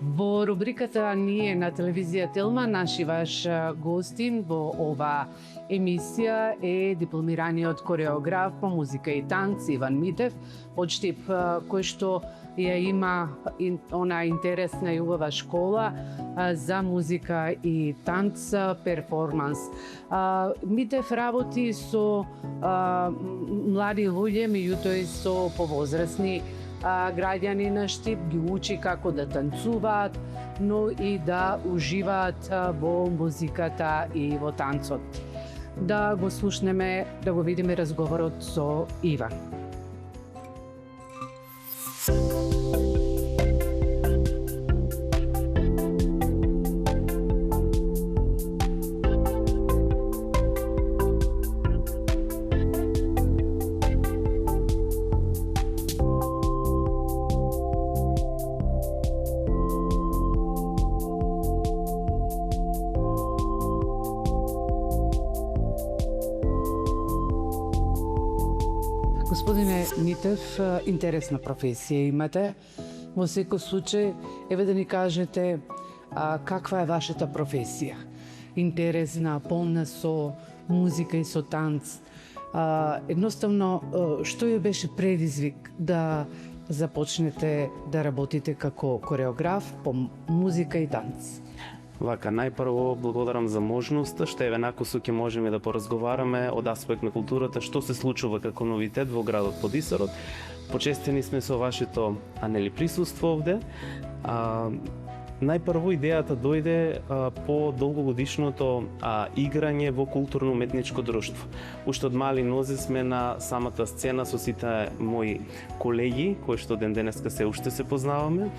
Во рубриката ние на телевизија Телма, наши ваш гостин во ова емисија е дипломираниот кореограф по музика и танц Иван Митев од Штип, кој што ја има она интересна и убава школа за музика и танц перформанс. Митев работи со млади луѓе, меѓутоа и со повозрасни граѓани на Штип, ги учи како да танцуваат, но и да уживаат во музиката и во танцот. Да го слушнеме, да го видиме разговорот со Иван. Господине Митев, интересна професија имате. Во секој случај, еве да ни кажете каква е вашата професија? Интересна, полна со музика и со танц. Едноставно, што ја беше предизвик да започнете да работите како кореограф по музика и танц? Вака, најпрво благодарам за можноста, што еве накусу ќе можеме да поразговараме од аспект на културата, што се случува како новитет во градот Подисарот. Почестени сме со вашето присуство овде. Најпрво идејата дојде по долгогодишното играње во културно-уметничко друштво. Уште од мали нозе сме на самата сцена со сите мои колеги, кои што ден денеска се уште се познаваме.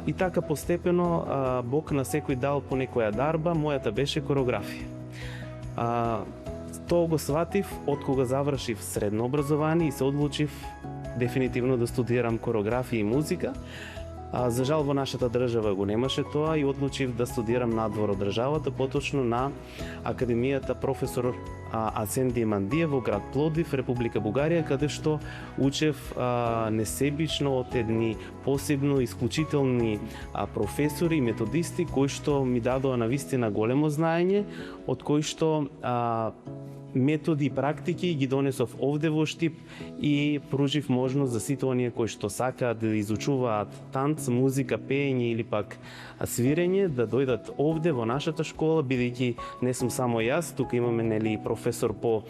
И така постепено Бог на секој дал по некоја дарба, мојата беше кореографија. Тоа го сватив од кога завршив средно образование и се одлучив дефинитивно да студирам кореографија и музика. За жал во нашата држава го немаше тоа и одлучив да студирам надвор од државата, поточно на Академијата професор Асен Диемандиев во град Пловдив, Република Бугарија, каде што учев несебично од едни посебно исклучителни професори и методисти кои што ми дадоа навистина големо знаење, од кои што методи и практики ги донесов овде во Штип и пружив можност за сите оние кои што сакаат да изучуваат танц, музика, пеење или пак свирење, да дојдат овде во нашата школа, бидејќи не сум само јас, тука имаме професор по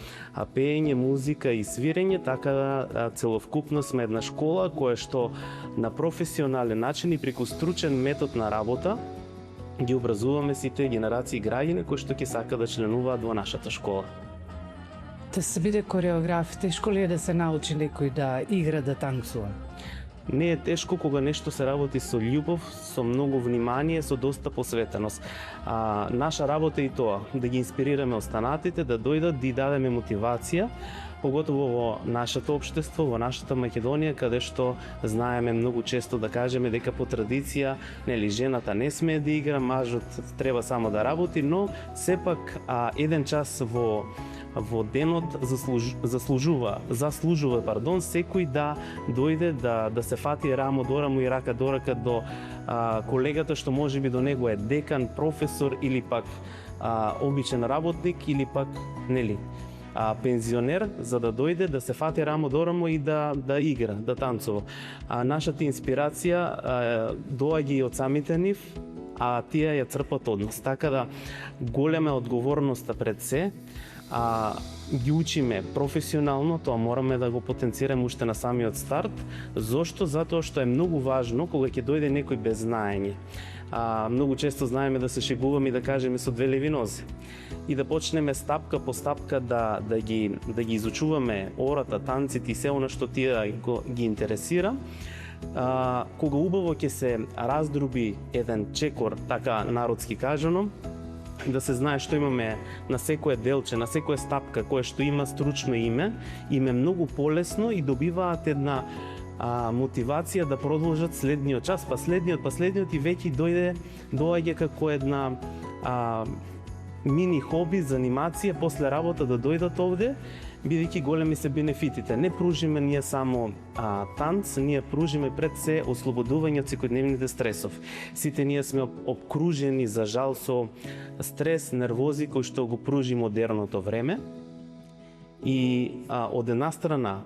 пеење, музика и свирење, така целовкупно сме една школа која што на професионален начин и преку стручен метод на работа ги образуваме сите генерации граѓани кои што ќе сакаат да членуваат во нашата школа. Да се биде кореограф, тешко ли е да се научи некој да игра, да танцува? Не е тешко кога нешто се работи со љубов, со многу внимание, со доста посветеност. Наша работа е и тоа, да ги инспирираме останатите, да дојдат, да дадеме мотивација, поготово во нашето општество, во нашата Македонија, каде што знаеме многу често да кажеме дека по традиција, жената не смее да игра, мажот треба само да работи, но сепак еден час во денот заслужува секој да дојде да се фати рамо до рамо и рака до рака до колегата што можеби до него е декан, професор или пак обичен работник или пак пензионер, за да дојде да се фати рамо до рамо и да игра, да танцува. Нашата инспирација доаѓа и од самите нив, а тие ја црпат од нас. Така да голема одговорноста пред се, ги учиме професионално, тоа мораме да го потенцираме уште на самиот старт. Зошто? Затоа што е многу важно кога ќе дојде некој без знаење. Многу често знаеме да се шегуваме и да кажеме со две леви нозе. И да почнеме стапка по стапка да ги изучуваме ората, танците и се она што тие ги интересира. Кога убаво ќе се раздруби еден чекор, така народски кажано, да се знае што имаме на секое делче, на секоја стапка која што има стручно име, им е многу полесно и добиваат една мотивација да продолжат следниот час, па следниот и веќе доаѓа како една мини хоби, занимација, после работа да дојдат овде бидејќи големи се бенефитите. Не пружиме ние само танц, ние пружиме пред се ослободување од секојдневните стресов. Сите ние сме обкружени за жал со стрес, нервози кои што го пружи модерното време. И од една страна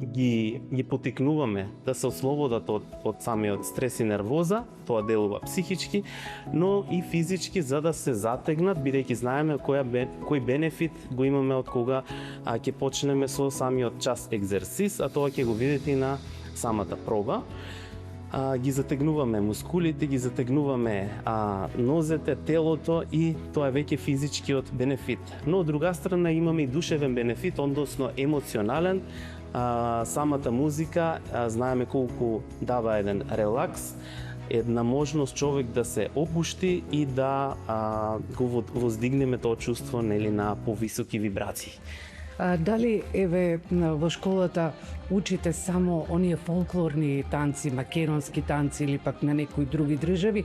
ги потикнуваме да се ослободат од самиот стрес и нервоза, тоа делува психички, но и физички, за да се затегнат, бидејќи знаеме кој бенефит го имаме од кога ќе почнеме со самиот час екзерсис, а тоа ќе го видите и на самата проба. Ги затегнуваме мускулите, ги затегнуваме нозете, телото и тоа е веќе физичкиот бенефит. Но од друга страна имаме и душевен бенефит, односно емоционален. Самата музика, знаеме колку дава еден релакс, една можност човек да се опушти и да го воздигнеме тоа чувство, нели, на повисоки вибрации. Дали во школата учите само оние фолклорни танци, македонски танци или пак на некои други држави,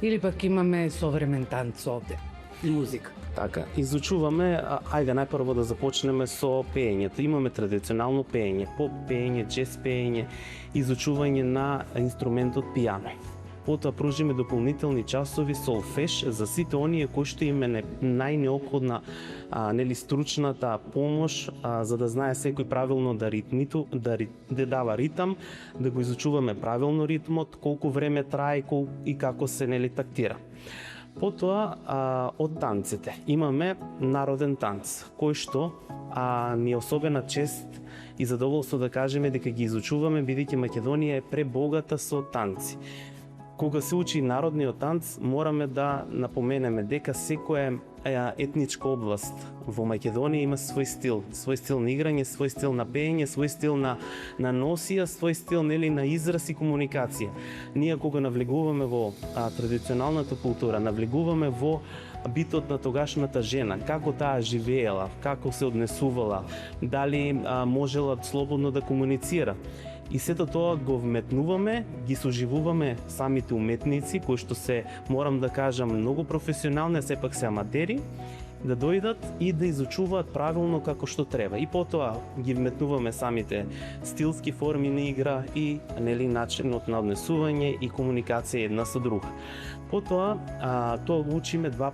или пак имаме современ танц овде и музика? Така, изучуваме, ајде најпрво да започнеме со пеењето. Имаме традиционално пеење, поп пеење, джез пеење, изучување на инструментот пијано. Потоа пружиме дополнителни часови солфеж за сите оние кои што им е најнеопходна нели стручната помош, за да знае секој правилно да дава ритам, да го изучуваме правилно ритмот, колку време трае и како се нели тактира. Потоа од танците имаме народен танц, кој што ни е особена чест и задоволство да кажеме дека ги изучуваме, бидејќи Македонија е пребогата со танци. Кога се учи народниот танц, мораме да напоменеме дека секоја етничка област во Македонија има свој стил на играње, свој стил на пеење, свој стил на носија, свој стил нели на израз и комуникација. Ние кога навлегуваме во традиционалната култура, навлегуваме во битот на тогашната жена, како таа живеела, како се однесувала, дали можела слободно да комуницира. И сето тоа го вметнуваме, ги соживуваме самите уметници, кои што се, морам да кажам, многу професионални, сепак се аматери, да дојдат и да изучуваат правилно како што треба. И потоа ги вметнуваме самите стилски форми на игра и нели начинот на однесување и комуникација една со друга. Потоа тоа го учиме два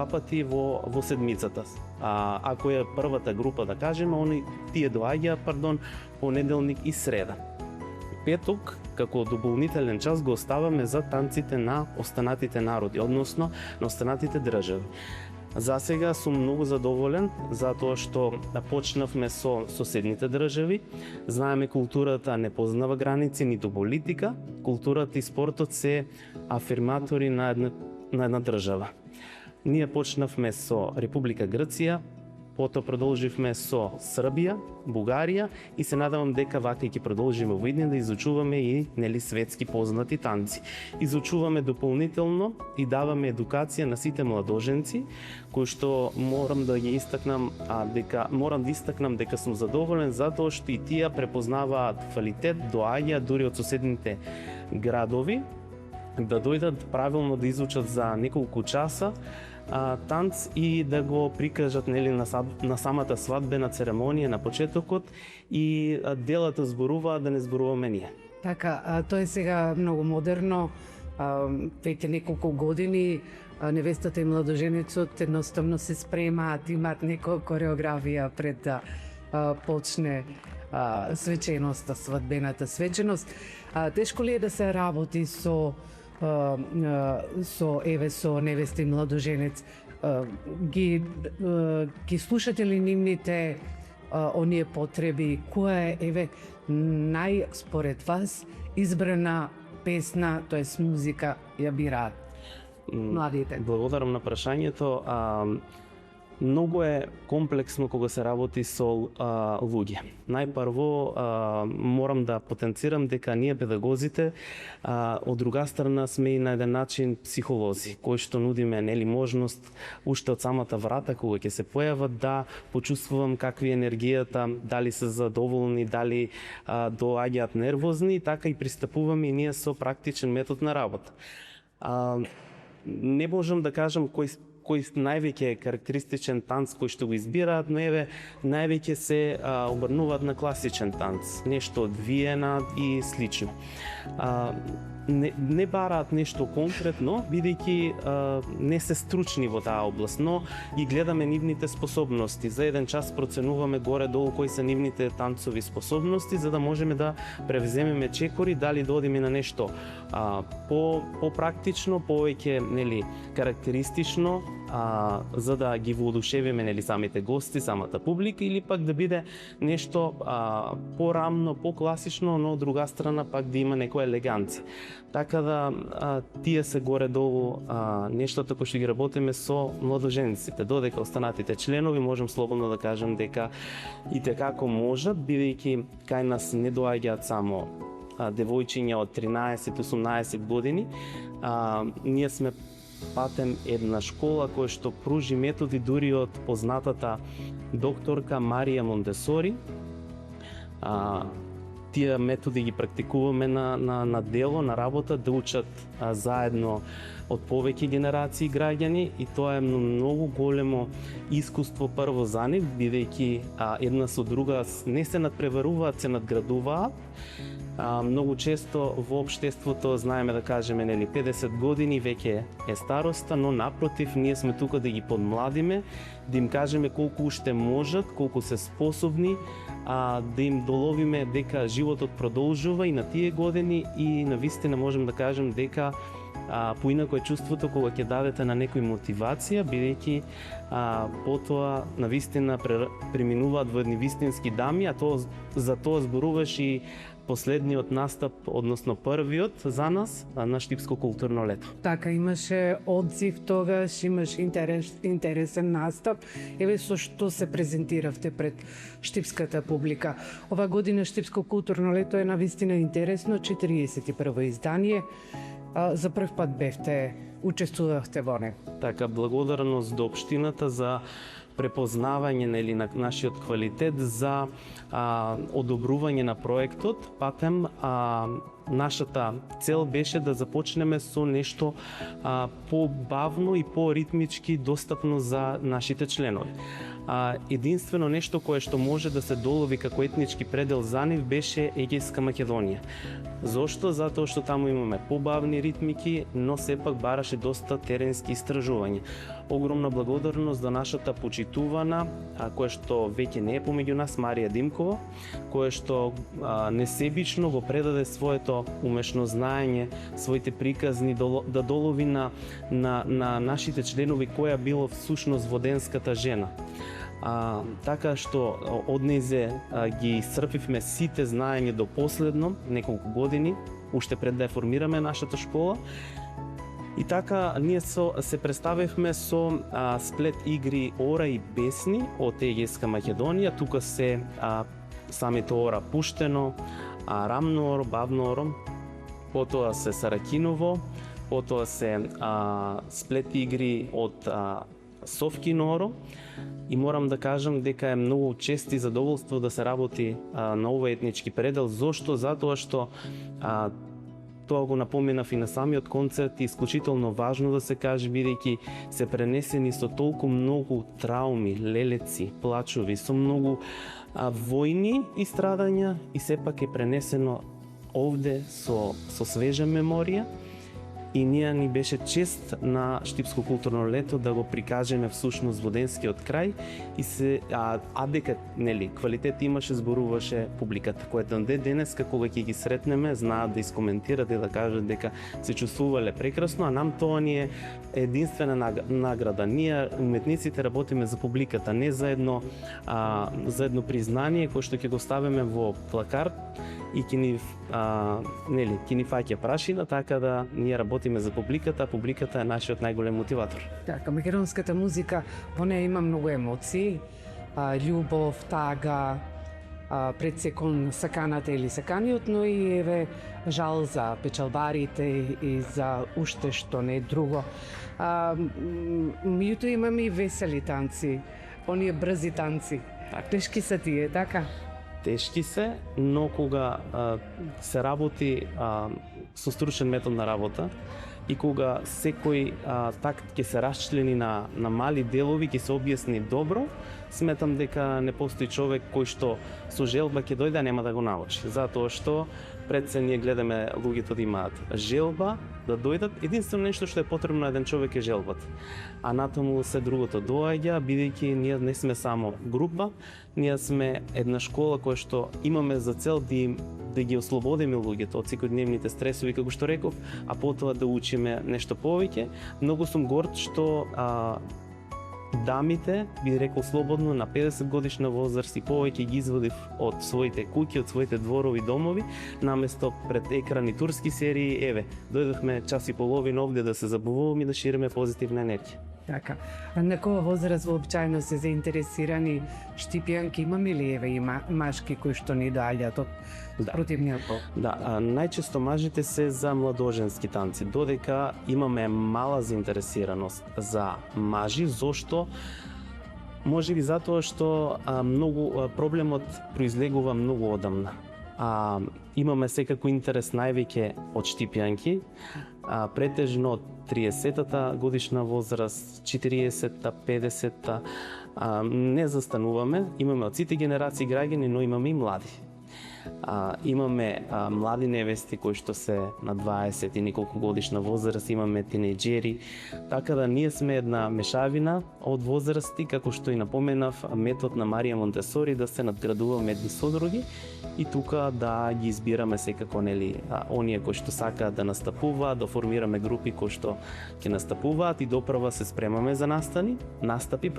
пати во седмицата. Ако е првата група, да кажеме, тие доаѓаат, понеделник и среда. Петок, како дополнителен час, го оставаме за танците на останатите народи, односно на останатите држави. За сега сум многу задоволен, затоа што почнавме со соседните држави. Знаеме, културата не познава граници, ниту политика. Културата и спортот се афирматори на една држава. Ние почнавме со Република Грција, потоа продолживме со Србија, Бугарија и се надевам дека вака ќе продолжиме во иднина да изучуваме и нели светски познати танци. Изучуваме дополнително и даваме едукација на сите младоженци, кои што морам да истакнам дека сум задоволен затоа што и тие препознаваат квалитет, доаѓаат дури од соседните градови да дојдат правилно да изучат за неколку часа танц и да го прикажат нели на самата свадбена церемонија на почетокот и делата зборуваат да не зборуваме ние. Така, тоа е сега многу модерно, веќе неколку години невестата и младоженецот едноставно се спремаат, имаат некоја кореографија пред да почне свеченоста, свадбената свеченост. Тешко ли е да се работи со невеста и младоженец? Ги слушате ли нивните оние потреби? Која е според вас избрана песна, тоест музика ја бираат младите? Благодарам на прашањето. Многу е комплексно кога се работи со луѓе. Најпрво морам да потенцирам дека ние педагозите од друга страна сме и на еден начин психолози, кои што нудиме нели можност уште од самата врата кога ќе се појават да почувствувам какви енергијата, дали се задоволни, дали доаѓаат нервозни, така и пристапуваме и ние со практичен метод на работа. Не можам да кажам кој највеќе е карактеристичен танц кој што го избираат, но еве највеќе се обрнуваат на класичен танц, нешто од Виена и слично. Не бараат нешто конкретно, бидејќи не се стручни во таа област, но ги гледаме нивните способности. За еден час проценуваме горе-долу кои се нивните танцови способности, за да можеме да превземеме чекори, дали да одиме на нешто по-практично, повеќе карактеристично, за да ги воодушевиме самите гости, самата публика, или пак да биде нешто порамно, по-класично, но од друга страна пак да има некоја елеганција. Така да тие се горе-долу нештото кои што ги работиме со младоженците. Додека останатите членови можам слободно да кажам дека и како можат, бидејќи кај нас не доаѓаат само девојчиња од 13-18 години. Ние сме патем една школа која што пружи методи дури од познатата докторка Марија Монтесори. Тие методи ги практикуваме на дело, на работа, да учат заедно од повеќе генерации граѓани, и тоа е многу големо искуство прво за нив, бидејќи една со друга не се надпреваруваат, се надградуваат. Многу често во општеството знаеме да кажеме 50 години веќе е староста, но напротив ние сме тука да ги подмладиме, да им кажеме колку уште можат, колку се способни, да им доловиме дека животот продолжува и на тие години, и навистина можем да кажем дека поинако е чувството кога ќе дадете на некој мотивација, бидејќи потоа навистина преминуваат во едни вистински дами, а за тоа зборуваш и последниот настап, односно првиот за нас на Штипско културно лето. Така, имаше одзив тогаш, имаш интересен настап. Еве со што се презентиравте пред штипската публика. Ова година Штипско културно лето е навистина интересно, 41-во издание. За прв пат учествувавте во него. Така, благодарност до општината за препознавање на нашиот квалитет, за одобрување на проектот. Патем нашата цел беше да започнеме со нешто побавно и поритмички достапно за нашите членови. Единствено нешто кое што може да се долови како етнички предел за нив беше Егејска Македонија. Зошто? Затоа што таму имаме побавни ритмики, но сепак бараше доста теренски истражувања. Огромна благодарност за нашата почитувана, која што веќе не е помеѓу нас, Марија Димкова, која што несебично го предаде своето умешно знаење, своите приказни да долови на нашите членови која било всушност воденската жена. Така што од незе ги исцрпивме сите знаење до последно, неколку години, уште пред да формираме нашата школа. И така ние се представивме со сплет игри ора и песни од Егејска Македонија. Тука се самите ора пуштено, рамно оро, бавно оро, потоа се Саракиново, потоа се сплет игри од Совкино оро. И морам да кажам дека е многу чест и задоволство да се работи на овој етнички предел. Зошто? Затоа што тоа го напоменав и на самиот концерт, и исклучително важно да се каже, бидејќи се пренесени со толку многу трауми, лелеци, плачови, со многу војни и страдања, и сепак е пренесено овде со свежа меморија. И ние ни беше чест на Штипско културно лето да го прикажеме всушност воденскиот крај, и дека квалитет имаше, зборуваше публиката, која денеска кога ќе ги сретнеме знаат да искоментират и да кажат дека се чувствувале прекрасно, а нам тоа ни е единствена награда. Ние уметниците работиме за публиката, не за едно признание кое што ќе го ставиме во плакар и ќе ни фаќа прашина, така да ние работиме за публиката, а публиката е нашиот најголем мотиватор. Така, македонската музика, во неја има многу емоции, љубов, тага, пред секон саканата или саканиот, но и еве жал за печалбарите и за уште што не друго. Меѓутоа имаме и весели танци, оние брзи танци. Тешки се тие, така? Тешки се, но кога се работи со стручен метод на работа, и кога секој так ќе се расчлени на мали делови, ќе се објасни добро, сметам дека не постои човек кој што со желба ќе дојде, нема да го научи. Затоа што пред се ние гледаме луѓето да имаат желба да дојдат, единствено нешто што е потребно на еден човек е желбата. А натаму се другото доаѓа, бидејќи ние не сме само група, ние сме една школа која што имаме за цел да ги ослободиме луѓето од секојдневните стресови, како што реков, а потоа да учиме нешто повеќе. Многу сум горд што дамите, би рекол слободно, на 50 годишна возраст и повеќе ги изводив од своите куќи, од своите дворови, домови, наместо пред екрани турски серии, еве, дојдовме час и половина овде да се забавуваме и да шириме позитивна енергија. Така. А на која возраст воопчајно се заинтересирани штипјанки, имаме ли еве и машки кои што ни доаѓаат од противниот пол? Да, најчесто мажите се за младоженски танци, додека имаме мала заинтересираност за мажи, зошто? Можеби затоа што многу проблемот произлегува многу одамна. Имаме секако интерес највеќе од штипјанки, претежно од 30-та годишна возраст, 40-та, 50-та, не застануваме, имаме од сите генерации граѓани, но имаме и млади. Имаме млади невести кои што се на 20 и неколку годишна возраст, имаме тинејџери, така да ние сме една мешавина од возрасти, како што и напоменав, метод на Марија Монтесори да се надградуваме едни со други и тука да ги избираме секако, нели, оние кои што сакаат да настапуваат, да формираме групи кои што ќе настапуваат и доправа се спремаме за настапи,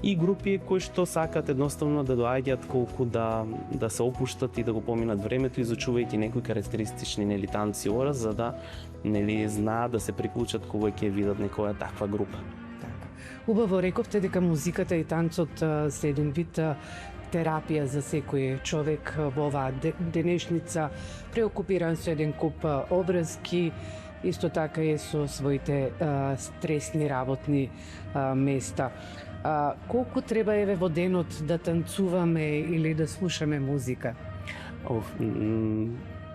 и групи кои што сакаат едноставно да доаѓаат колку да се опуштат и да го поминат времето, изучувајќи некои карактеристични, нели, танци ора, за да, нели, знаат да се приклучат кога ќе видат некоја таква група. Така. Убаво рековте дека музиката и танцот се еден вид терапија за секој човек во оваа денешница, преокупиран со еден куп обврски, исто така и со своите стресни работни места. Колку треба еве во денот да танцуваме или да слушаме музика?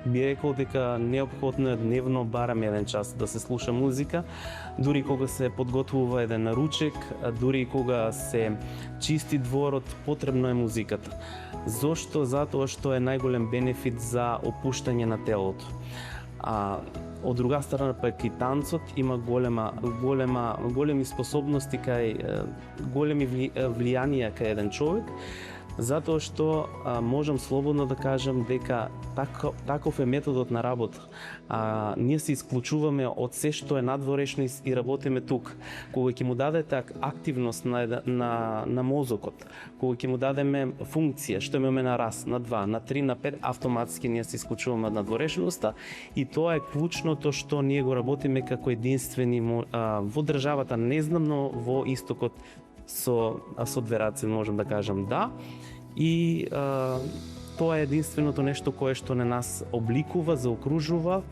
Би рекол дека неопходно е дневно барам 1 час да се слуша музика, дури кога се подготвува еден наручек, дури кога се чисти дворот, потребно е музиката. Зошто? Затоа што е најголем бенефит за опуштање на телото. Од друга страна пак и танцот има големи способности кај големи влијанија кај еден човек, затоа што можам слободно да кажам дека таков е методот на работа. Ние се исклучуваме од се што е надворешно и работиме тук. Кога ќе му дадете активност на мозокот, кога ќе му дадеме функција, што имаме на раз, на 2, на 3, на 5, автоматски ние се исклучуваме од надворешноста и тоа е клучното што ние го работиме како единствени во државата, не знам, но во истокот со 2 раце можам да кажам да. И тоа е единственото нешто кое што не нас обликува, заокружува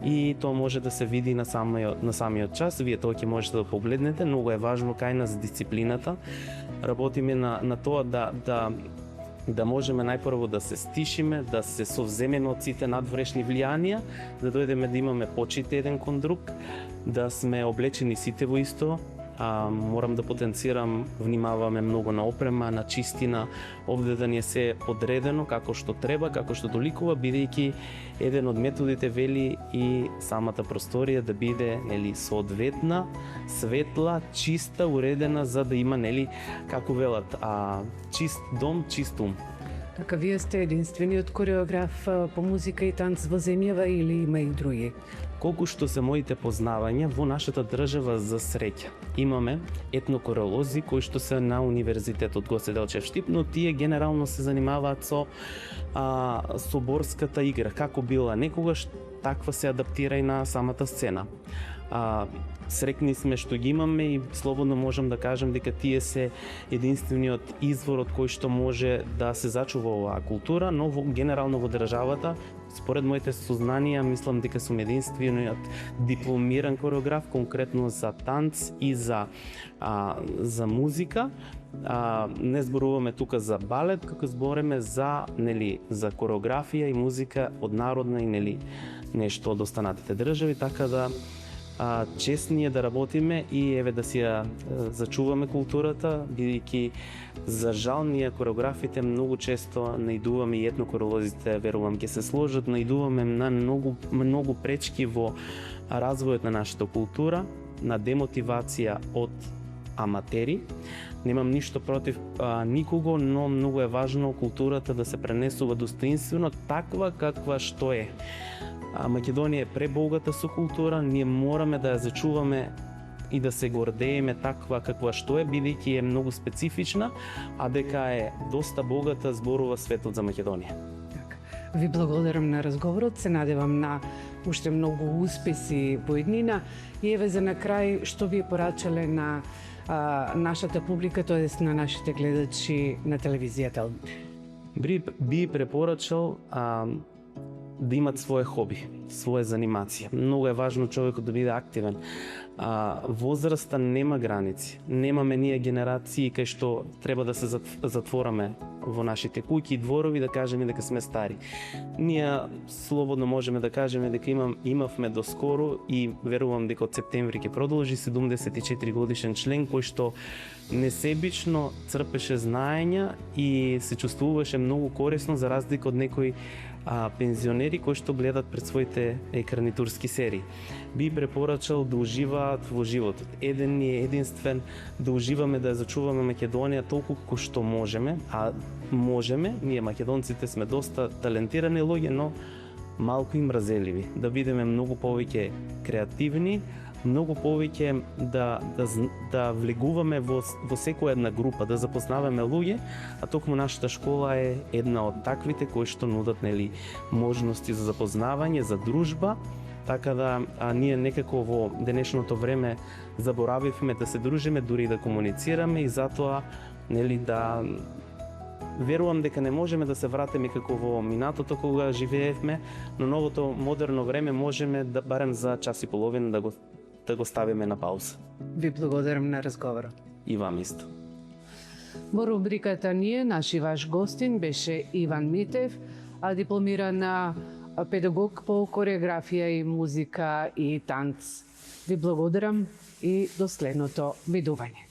и тоа може да се види на самиот час. Вие тоа ќе можете да погледнете, многу е важно кај нас дисциплината. Работиме на тоа да можеме најпрво да се стишиме, да се совземеме од сите надворешни влијанија, да дојдеме да имаме почит еден кон друг, да сме облечени сите во исто. Морам да потенцирам, внимаваме многу на опрема, на чистина, овде да ни е се подредено како што треба, како што доликува, бидејќи еден од методите вели и самата просторија да биде, нели, соодветна, светла, чиста, уредена, за да има, нели, како велат, чист дом, чист ум. Така, вие сте единствениот кореограф по музика и танц во земјава или има и други? Колку што се моите познавања, во нашата држава за среќа имаме етнокореолози кои што се на Универзитетот Гоце Делчев Штип, но тие генерално се занимаваат со борската игра, како била некогаш, таква се адаптира и на самата сцена. Срекни сме што ги имаме и слободно можам да кажам дека тие се единствениот извор од кој што може да се зачува оваа култура, но генерално во државата, според моите сознанија, мислам дека сум единствениот дипломиран кореограф конкретно за танц и за музика. Не зборуваме тука за балет, како збориме за, нели, за кореографија и музика од народна и, нели, нешто од останатите држави, така да чест ние да работиме и еве да си ја зачуваме културата, бидејќи за жал ние кореографите многу често наидуваме и етнокоролозите, верувам ќе се сложат, наидуваме на многу пречки во развојот на нашата култура, на демотивација од аматери. Немам ништо против никого, но многу е важно културата да се пренесува достоинствено таква каква што е. Македонија е пребогата со култура, ние мораме да ја зачуваме и да се гордееме таква каква што е, бидејќи е многу специфична, а дека е доста богата, зборува светот за Македонија. Ви благодарам на разговорот, се надевам на уште многу успеси во иднина и еве за на крај што ви порачале на нашата публика, тоест на нашите гледачи на телевизијата? Би препорачал да имат свое хоби, своја занимација. Многу е важно човекот да биде активен. Возраста нема граници. Немаме ние генерации кај што треба да се затвораме во нашите куќи и дворови да кажеме дека сме стари. Ние слободно можеме да кажеме дека имавме доскоро и верувам дека од септември ќе продолжи 74 годишен член кој што несебично црпеше знаења и се чувствуваше многу корисно за разлика од некои пензионери кои што гледат пред своите екрани турски серии. Би препорачал да уживаат во животот. Еден ни е единствен, да уживаме, да зачуваме Македонија толку колку што можеме, а можеме, ние македонците сме доста талентирани луѓе, но малку и мразеливи. Да бидеме многу повеќе креативни, многу повеќе да влегуваме во секоја една група, да запознаваме луѓе, а токму нашата школа е една од таквите кои што нудат можности за запознавање, за дружба, така да ние некако во денешното време заборавивме да се дружиме, дури да комуницираме и затоа да верувам дека не можеме да се вратиме како во минатото кога живеевме, но новото модерно време можеме да барем за час и половина да го ставиме на пауза. Ви благодарам на разговорот. И вам исто. Во рубриката ние, наши ваш гостин беше Иван Митев, дипломиран педагог по кореографија и музика и танц. Ви благодарам и до следното видување.